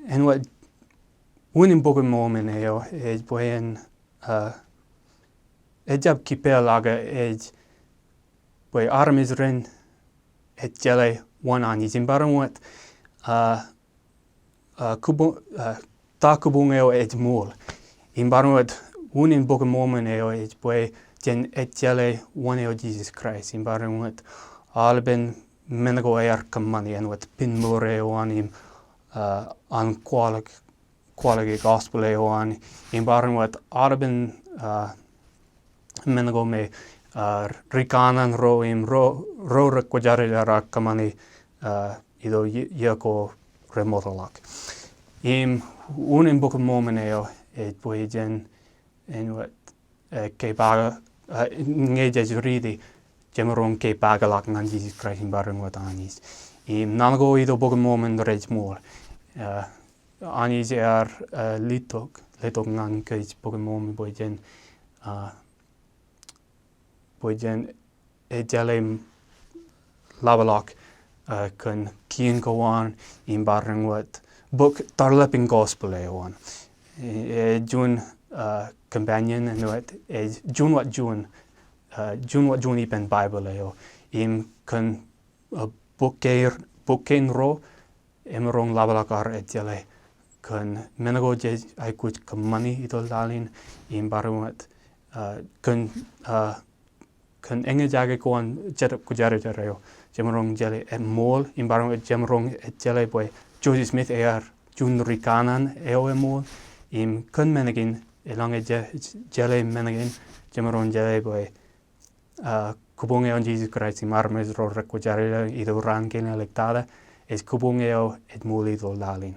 En wat unin book moment eo boyen jab kipea laga boy armis ren jele one anis in barang wat ta kubung eo mol in barang wat unin book moment eo boy jen jele one eo Jesus Christ in barang wat alben menago kamani en wat pin more eo anim an quality gospel eo an in barang wat alben menago me rikanan ro rekwajari kamani ido yako remotolak. Im unin book moment eo boy jen en wat ke baga ngeja ridi jemerong ke bagalak ngan Jesus Christ in barang wat anis. Im nanago ido book moment rej more. Anis litok ngan ke book moment boy jen jele labalak kun kien kawan in barang wat book tarleping gospel ewan. Jun companion en wat jun wat jun ipen Bible eo. Im kun bookkein ro emerong labalak jele kun menago ai kuch kamani idol dalin in barang wat kun enge jage kuan jerap kujare jareo jemerong jele mol in barang wat jemerong jele boy Joseph Smith jun rikanan eo mol im kun menagin elange jele menagin jemerong jele boy kubung eo Jesus Christ in armes ro rekujare ido rankin electada kubung eo mol idol dalin.